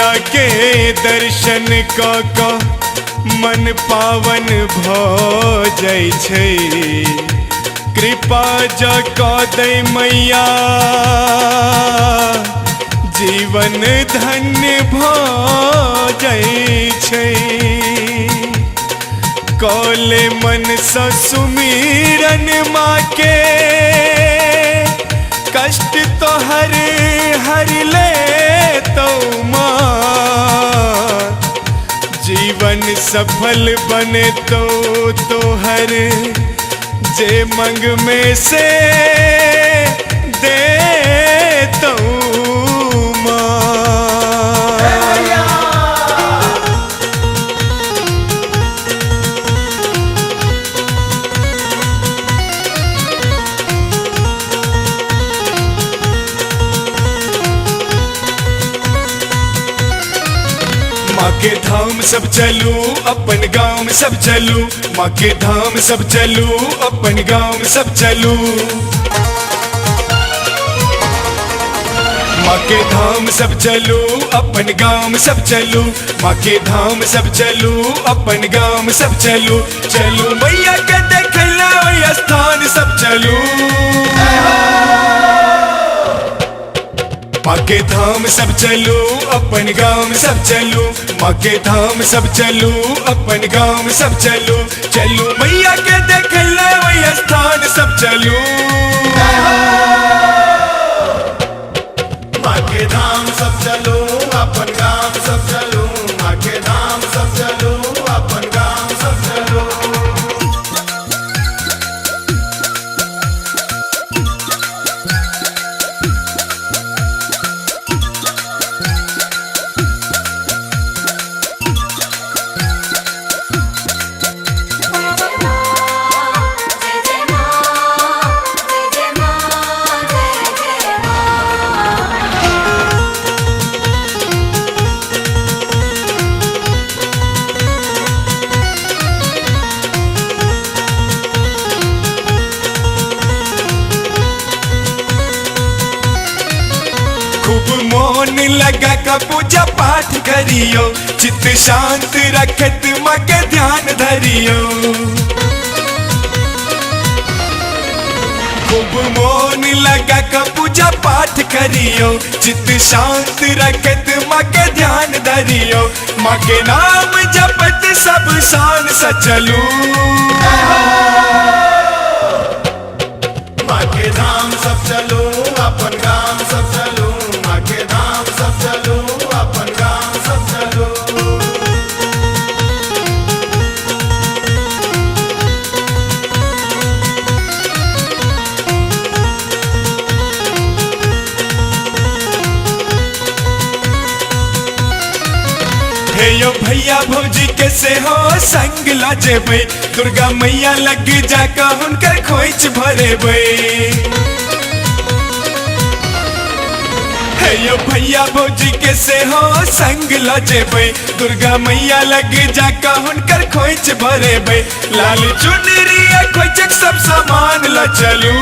मैया के दर्शन क मन पावन भ जाइ छै। कृपा ज क दै मैया जीवन धन्य भ जाइ छै। कले मन स सुमिरन माँ के कष्ट तो हर ले तो माँ जीवन सफल बने तो हर जे मंग में से दे तो माँ के धाम सब चलू अपन गाँव में सब चलू। माँ के धाम सब चलू अपन गाँव में सब चलू। माँ के धाम सब चलू अपन गाँव में सब चलू। माँ के धाम सब चलू अपन गाँव में सब चलू। चलू मैया के देखला वही स्थान सब चलू। माँ के धाम सब चलू अपन गाँव में सब चलू। माँ के धाम सब चलू अपन गाँव में सब चलू। चलू मैया के देखला वही स्थान सब चलू। माँ के धाम सब चलू अपन गाँव सब चलू। माँ के धाम सब चलू अपन गाँव सब चलू। खूब मोन लगा का पूजा पाठ करियो। चित्त शांत रखत माँ के ध्यान धरियो। खूब मोन लगा का पूजा पाठ करियो। चित्त शांत रखत माँ के ध्यान धरियो। माँ के नाम जपत सब शान सचलू। माँ के धाम सब चलू अपन गाँव सब चलू। माँ के धाम सब चलू अपन गाँव सब चलू। हे यो भैया भौजी के से हो संग ला जेबै। दुर्गा मैया लग जाका हुनकर खोइच भरेबै। हे यो भैया भौजी के से हो संग ला जेबै। दुर्गा मैया लग जाका हुनकर खोइच भरेबै। लाल चुनरी खोइचक सब सामान ला चलू।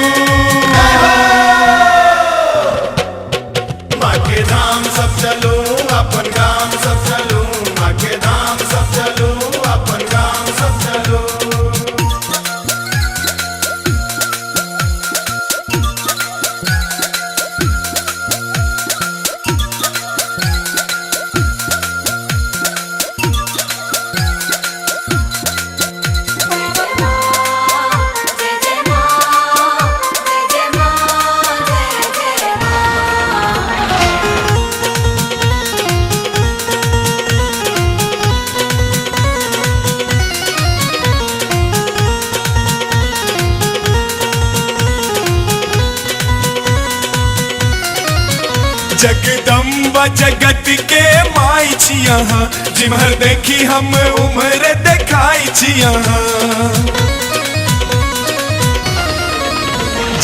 माँ के धाम सब चलू अपन गाँव सब चलू। माँ के धाम सब चलू अपन गाँव सब चलू। जगदम्बा जगत के माई छी अहाँ। जिम्हर देखी हम उम्र देखाई छी अहाँ।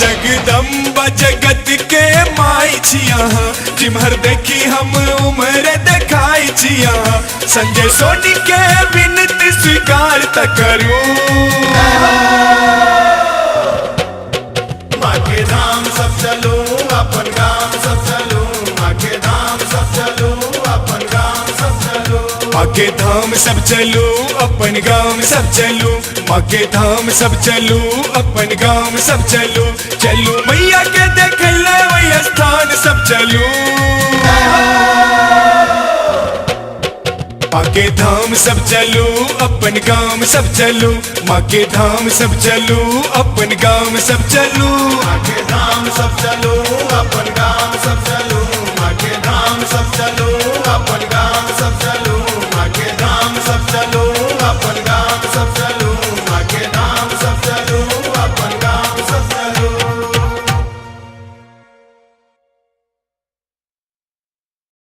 जगदम्बा जगत के माई छी अहाँ। जिम्हर देखी हम उम्र देखाई छी अहाँ। संजय सोनी के विनती स्वीकार त करू। माँ के धाम सब चलू अपन गाँव सब चलू। माँ के धाम सब चलू अपन गाँव सब चलू अपन गांव सब चलू, माँ के धाम सब चलू अपन गांव सब चलू, चलू मैया के देखले वही स्थान सब चलू। माँ के धाम सब चलू अपन गांव सब चलू, माँ के धाम सब चलू अपन गांव सब चलू। माँ के धाम सब चलो अपन गांव सब चलो, माँ के धाम सब चलो